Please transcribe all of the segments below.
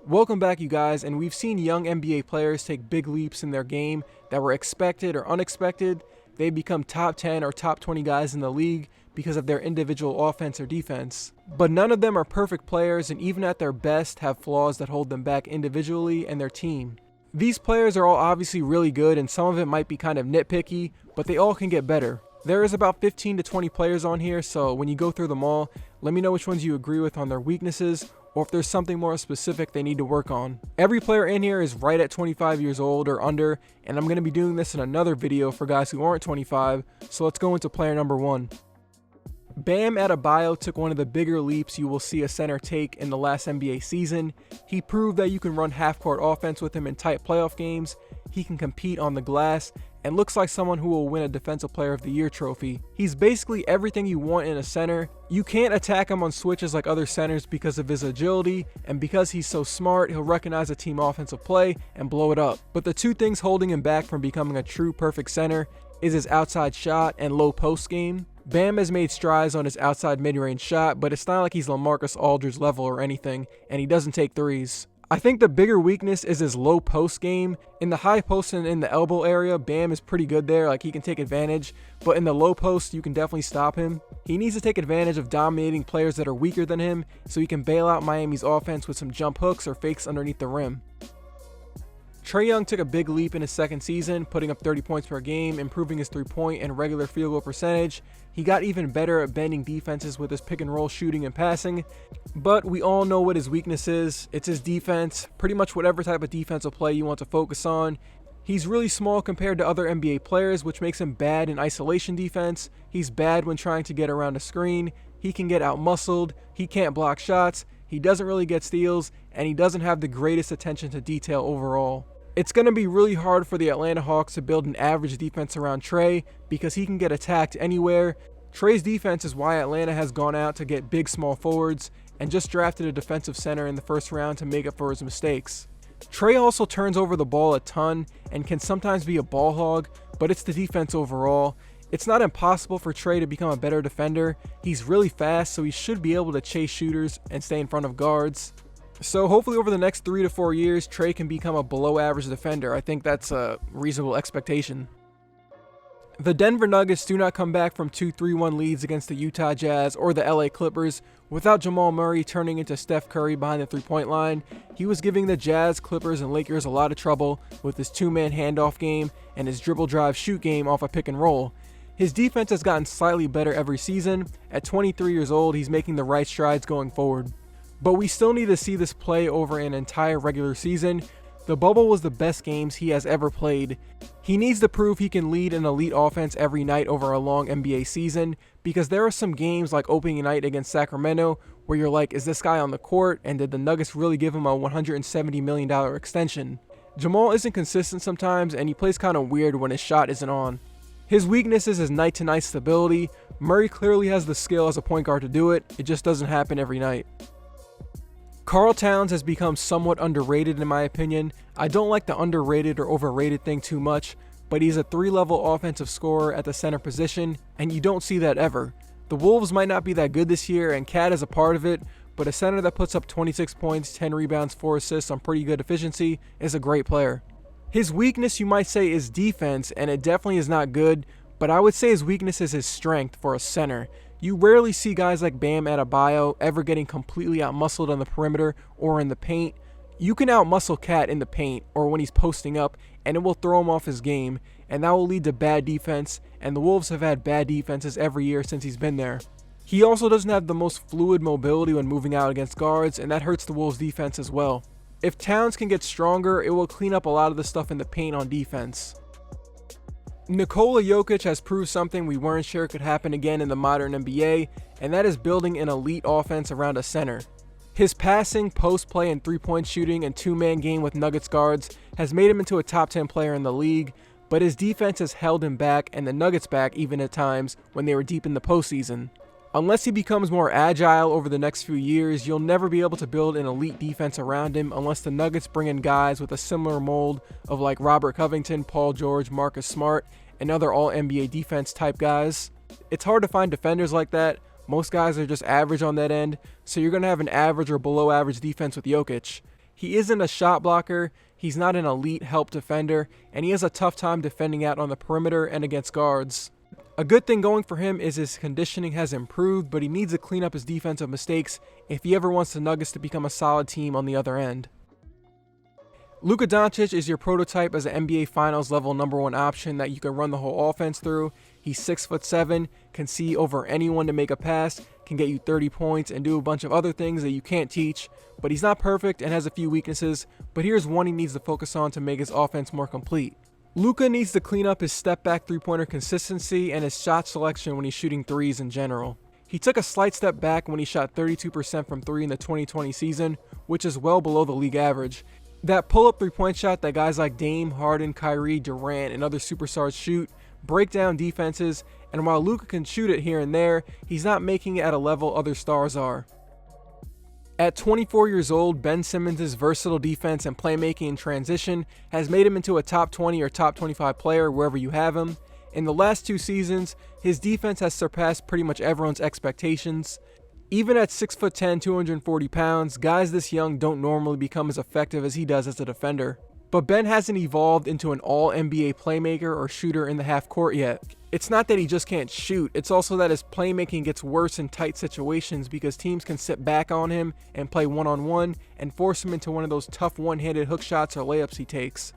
Welcome back, you guys, and we've seen young NBA players take big leaps in their game that were expected or unexpected. They become top 10 or top 20 guys in the league because of their individual offense or defense. But none of them are perfect players, and even at their best have flaws that hold them back individually and their team. These players are all obviously really good, and some of it might be kind of nitpicky, but they all can get better. There is about 15 to 20 players on here, so when you go through them all, let me know which ones you agree with on their weaknesses, or if there's something more specific they need to work on. Every player in here is right at 25 years old or under, and I'm going to be doing this in another video for guys who aren't 25, so let's go into player number 1. Bam Adebayo took one of the bigger leaps you will see a center take in the last NBA season. He proved that you can run half-court offense with him in tight playoff games, he can compete on the glass, and looks like someone who will win a Defensive Player of the Year trophy. He's basically everything you want in a center. You can't attack him on switches like other centers because of his agility, and because he's so smart, he'll recognize a team offensive play and blow it up. But the two things holding him back from becoming a true perfect center is his outside shot and low post game. Bam has made strides on his outside mid-range shot, but it's not like he's LaMarcus Aldridge level or anything, and he doesn't take threes. I think the bigger weakness is his low post game. In the high post and in the elbow area, Bam is pretty good there, like he can take advantage, but in the low post, you can definitely stop him. He needs to take advantage of dominating players that are weaker than him so he can bail out Miami's offense with some jump hooks or fakes underneath the rim. Trae Young took a big leap in his second season, putting up 30 points per game, improving his three-point and regular field goal percentage. He got even better at bending defenses with his pick-and-roll shooting and passing, but we all know what his weakness is. It's his defense, pretty much whatever type of defensive play you want to focus on. He's really small compared to other NBA players, which makes him bad in isolation defense. He's bad when trying to get around a screen. He can get out-muscled. He can't block shots. He doesn't really get steals, and he doesn't have the greatest attention to detail overall. It's going to be really hard for the Atlanta Hawks to build an average defense around Trae because he can get attacked anywhere. Trae's defense is why Atlanta has gone out to get big small forwards and just drafted a defensive center in the first round to make up for his mistakes. Trae also turns over the ball a ton and can sometimes be a ball hog, but it's the defense overall. It's not impossible for Trae to become a better defender. He's really fast, so he should be able to chase shooters and stay in front of guards. So hopefully over the next 3 to 4 years, Trae can become a below average defender. I think that's a reasonable expectation. The Denver Nuggets do not come back from 2 3-1 leads against the Utah Jazz or the LA Clippers without Jamal Murray turning into Steph Curry behind the three-point line. He was giving the Jazz, Clippers, and Lakers a lot of trouble with his two-man handoff game and his dribble drive shoot game off a pick and roll. His defense has gotten slightly better every season. At 23 years old, he's making the right strides going forward. But we still need to see this play over an entire regular season. The bubble was the best games he has ever played. He needs to prove he can lead an elite offense every night over a long NBA season, because there are some games like opening night against Sacramento where you're like, is this guy on the court, and did the Nuggets really give him a $170 million extension? Jamal isn't consistent sometimes, and he plays kind of weird when his shot isn't on. His weakness is his night-to-night stability. Murray clearly has the skill as a point guard to do it, it just doesn't happen every night. Karl Towns has become somewhat underrated in my opinion. I don't like the underrated or overrated thing too much, but he's a 3-level offensive scorer at the center position, and you don't see that ever. The Wolves might not be that good this year, and Cat is a part of it, but a center that puts up 26 points, 10 rebounds, 4 assists on pretty good efficiency is a great player. His weakness, you might say, is defense, and it definitely is not good, but I would say his weakness is his strength for a center. You rarely see guys like Bam Adebayo ever getting completely outmuscled on the perimeter or in the paint. You can outmuscle Cat in the paint or when he's posting up, and it will throw him off his game, and that will lead to bad defense, and the Wolves have had bad defenses every year since he's been there. He also doesn't have the most fluid mobility when moving out against guards, and that hurts the Wolves' defense as well. If Towns can get stronger, it will clean up a lot of the stuff in the paint on defense. Nikola Jokic has proved something we weren't sure could happen again in the modern NBA, and that is building an elite offense around a center. His passing, post play, and three-point shooting and two-man game with Nuggets guards has made him into a top 10 player in the league, but his defense has held him back and the Nuggets back even at times when they were deep in the postseason. Unless he becomes more agile over the next few years, you'll never be able to build an elite defense around him unless the Nuggets bring in guys with a similar mold of like Robert Covington, Paul George, Marcus Smart, and other all-NBA defense type guys. It's hard to find defenders like that. Most guys are just average on that end, so you're going to have an average or below average defense with Jokic. He isn't a shot blocker, he's not an elite help defender, and he has a tough time defending out on the perimeter and against guards. A good thing going for him is his conditioning has improved, but he needs to clean up his defensive mistakes if he ever wants the Nuggets to become a solid team on the other end. Luka Doncic is your prototype as an NBA Finals level #1 option that you can run the whole offense through. He's 6'7", can see over anyone to make a pass, can get you 30 points, and do a bunch of other things that you can't teach, but he's not perfect and has a few weaknesses, but here's one he needs to focus on to make his offense more complete. Luka needs to clean up his step-back three-pointer consistency and his shot selection when he's shooting threes in general. He took a slight step back when he shot 32% from three in the 2020 season, which is well below the league average. That pull-up three-point shot that guys like Dame, Harden, Kyrie, Durant, and other superstars shoot, break down defenses, and while Luka can shoot it here and there, he's not making it at a level other stars are. At 24 years old, Ben Simmons' versatile defense and playmaking in transition has made him into a top 20 or top 25 player wherever you have him. In the last 2 seasons, his defense has surpassed pretty much everyone's expectations. Even at 6'10", 240 pounds, guys this young don't normally become as effective as he does as a defender. But Ben hasn't evolved into an all-NBA playmaker or shooter in the half court yet. It's not that he just can't shoot, it's also that his playmaking gets worse in tight situations because teams can sit back on him and play one-on-one and force him into one of those tough one-handed hook shots or layups he takes.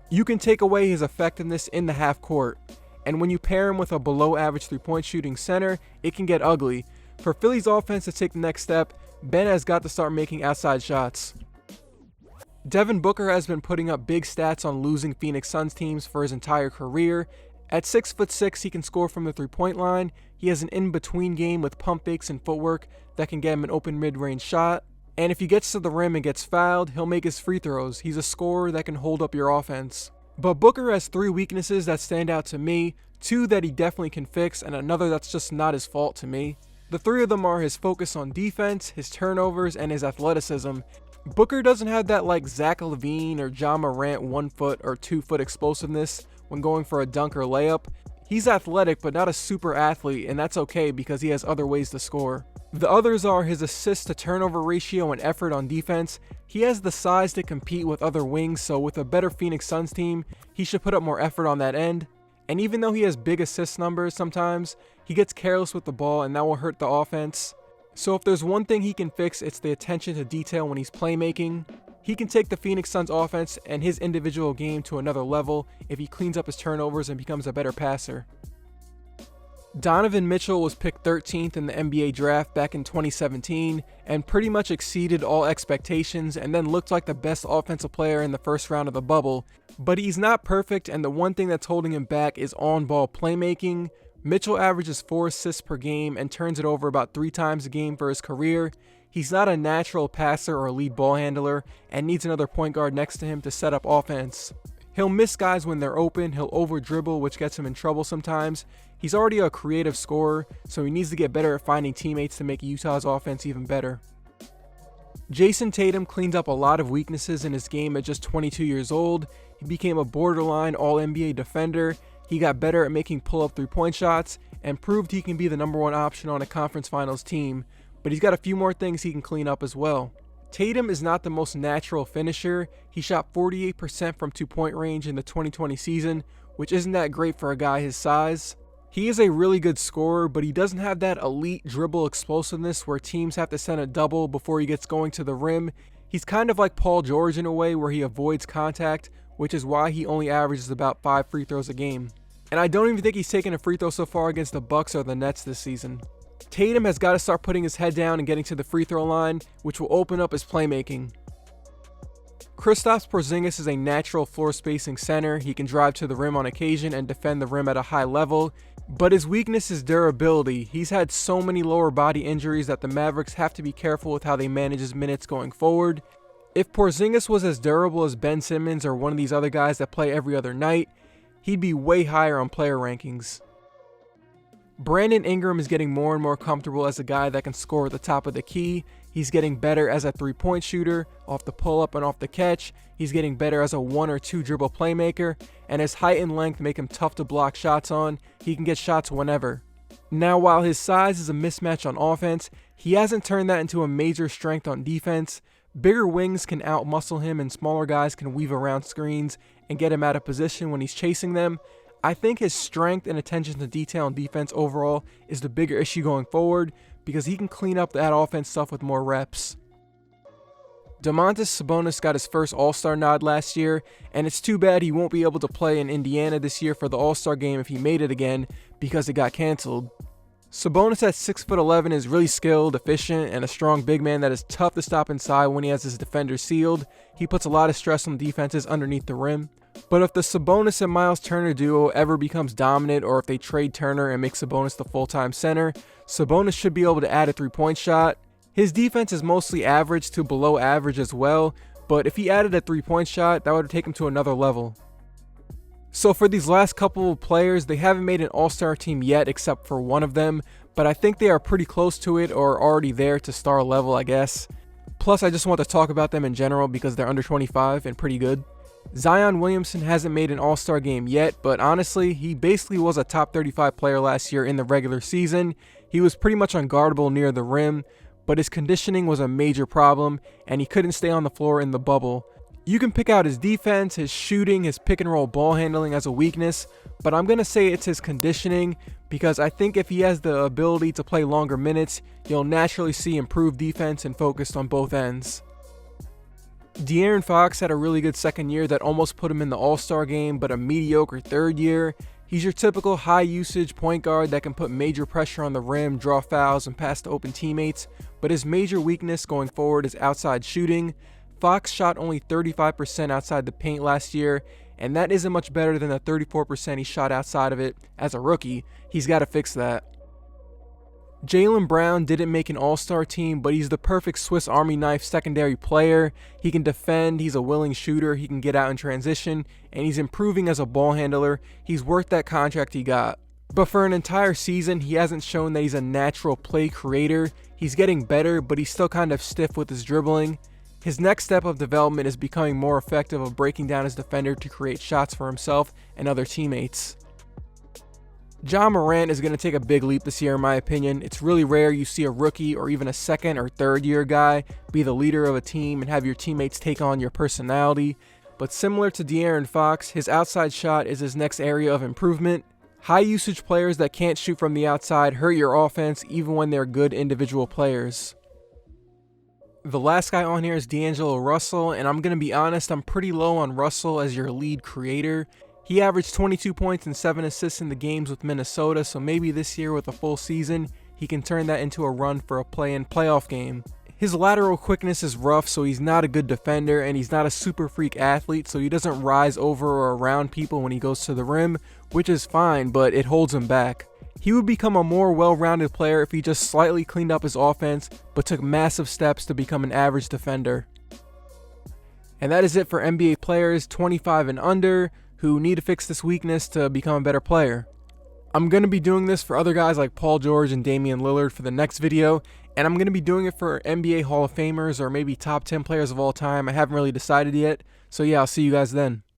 You can take away his effectiveness in the half court, and when you pair him with a below-average three-point shooting center, it can get ugly. For Philly's offense to take the next step, Ben has got to start making outside shots. Devin Booker has been putting up big stats on losing Phoenix Suns teams for his entire career. At 6'6", he can score from the three-point line. He has an in-between game with pump fakes and footwork that can get him an open mid-range shot. And if he gets to the rim and gets fouled, he'll make his free throws. He's a scorer that can hold up your offense. But Booker has 3 weaknesses that stand out to me, 2 that he definitely can fix, and another that's just not his fault to me. The 3 of them are his focus on defense, his turnovers, and his athleticism. Booker doesn't have that like Zach LaVine or John Morant 1-foot or 2-foot explosiveness when going for a dunk or layup. He's athletic but not a super athlete, and that's okay because he has other ways to score. The others are his assist to turnover ratio and effort on defense. He has the size to compete with other wings, so with a better Phoenix Suns team, he should put up more effort on that end. And even though he has big assist numbers sometimes, he gets careless with the ball and that will hurt the offense. So if there's one thing he can fix, it's the attention to detail when he's playmaking. He can take the Phoenix Suns offense and his individual game to another level if he cleans up his turnovers and becomes a better passer. Donovan Mitchell was picked 13th in the NBA draft back in 2017 and pretty much exceeded all expectations and then looked like the best offensive player in the first round of the bubble. But he's not perfect, and the one thing that's holding him back is on-ball playmaking. Mitchell averages 4 assists per game and turns it over about 3 times a game for his career. He's not a natural passer or lead ball handler and needs another point guard next to him to set up offense. He'll miss guys when they're open, he'll over-dribble, which gets him in trouble sometimes. He's already a creative scorer, so he needs to get better at finding teammates to make Utah's offense even better. Jayson Tatum cleaned up a lot of weaknesses in his game at just 22 years old. He became a borderline All-NBA defender. He got better at making pull-up three-point shots and proved he can be the #1 option on a conference finals team, but he's got a few more things he can clean up as well. Tatum is not the most natural finisher. He shot 48% from 2-point range in the 2020 season, which isn't that great for a guy his size. He is a really good scorer, but he doesn't have that elite dribble explosiveness where teams have to send a double before he gets going to the rim. He's kind of like Paul George in a way where he avoids contact, which is why he only averages about 5 free throws a game. And I don't even think he's taken a free throw so far against the Bucks or the Nets this season. Tatum has got to start putting his head down and getting to the free throw line, which will open up his playmaking. Kristaps Porzingis is a natural floor spacing center. He can drive to the rim on occasion and defend the rim at a high level, but his weakness is durability. He's had so many lower body injuries that the Mavericks have to be careful with how they manage his minutes going forward. If Porzingis was as durable as Ben Simmons or one of these other guys that play every other night, he'd be way higher on player rankings. Brandon Ingram is getting more and more comfortable as a guy that can score at the top of the key. He's getting better as a three-point shooter, off the pull-up and off the catch. He's getting better as a 1 or 2 dribble playmaker, and his height and length make him tough to block shots on. He can get shots whenever. Now, while his size is a mismatch on offense, he hasn't turned that into a major strength on defense. Bigger wings can outmuscle him and smaller guys can weave around screens and get him out of position when he's chasing them. I think his strength and attention to detail and defense overall is the bigger issue going forward because he can clean up that offense stuff with more reps. Domantas Sabonis got his first All-Star nod last year, and it's too bad he won't be able to play in Indiana this year for the All-Star game if he made it again because it got canceled. Sabonis at 6'11" is really skilled, efficient, and a strong big man that is tough to stop inside when he has his defenders sealed. He puts a lot of stress on defenses underneath the rim. But if the Sabonis and Miles Turner duo ever becomes dominant, or if they trade Turner and make Sabonis the full-time center, Sabonis should be able to add a three-point shot. His defense is mostly average to below average as well, but if he added a three-point shot, that would take him to another level. So for these last couple of players, they haven't made an All-Star team yet except for one of them, but I think they are pretty close to it or already there to star level, I guess. Plus, I just want to talk about them in general because they're under 25 and pretty good. Zion Williamson hasn't made an All-Star game yet, but honestly, he basically was a top 35 player last year in the regular season. He was pretty much unguardable near the rim, but his conditioning was a major problem, and he couldn't stay on the floor in the bubble. You can pick out his defense, his shooting, his pick and roll ball handling as a weakness, but I'm going to say it's his conditioning because I think if he has the ability to play longer minutes, you'll naturally see improved defense and focused on both ends. De'Aaron Fox had a really good second year that almost put him in the All-Star game, but a mediocre third year. He's your typical high-usage point guard that can put major pressure on the rim, draw fouls, and pass to open teammates, but his major weakness going forward is outside shooting. Fox shot only 35% outside the paint last year, and that isn't much better than the 34% he shot outside of it as a rookie. He's got to fix that. Jaylen Brown didn't make an All-Star team, but he's the perfect Swiss Army knife secondary player. He can defend, he's a willing shooter, he can get out in transition, and he's improving as a ball handler. He's worth that contract he got. But for an entire season, he hasn't shown that he's a natural play creator. He's getting better, but he's still kind of stiff with his dribbling. His next step of development is becoming more effective of breaking down his defender to create shots for himself and other teammates. Ja Morant is going to take a big leap this year in my opinion. It's really rare you see a rookie or even a second or third year guy be the leader of a team and have your teammates take on your personality. But similar to De'Aaron Fox, his outside shot is his next area of improvement. High usage players that can't shoot from the outside hurt your offense even when they're good individual players. The last guy on here is DAngelo Russell, and I'm going to be honest, I'm pretty low on Russell as your lead creator. He averaged 22 points and 7 assists in the games with Minnesota, so maybe this year with a full season, he can turn that into a run for a play-in playoff game. His lateral quickness is rough, so he's not a good defender, and he's not a super freak athlete, so he doesn't rise over or around people when he goes to the rim, which is fine, but it holds him back. He would become a more well-rounded player if he just slightly cleaned up his offense, but took massive steps to become an average defender. And that is it for NBA players 25 and under who need to fix this weakness to become a better player. I'm going to be doing this for other guys like Paul George and Damian Lillard for the next video, and I'm going to be doing it for NBA Hall of Famers or maybe top 10 players of all time. I haven't really decided yet, so yeah, I'll see you guys then.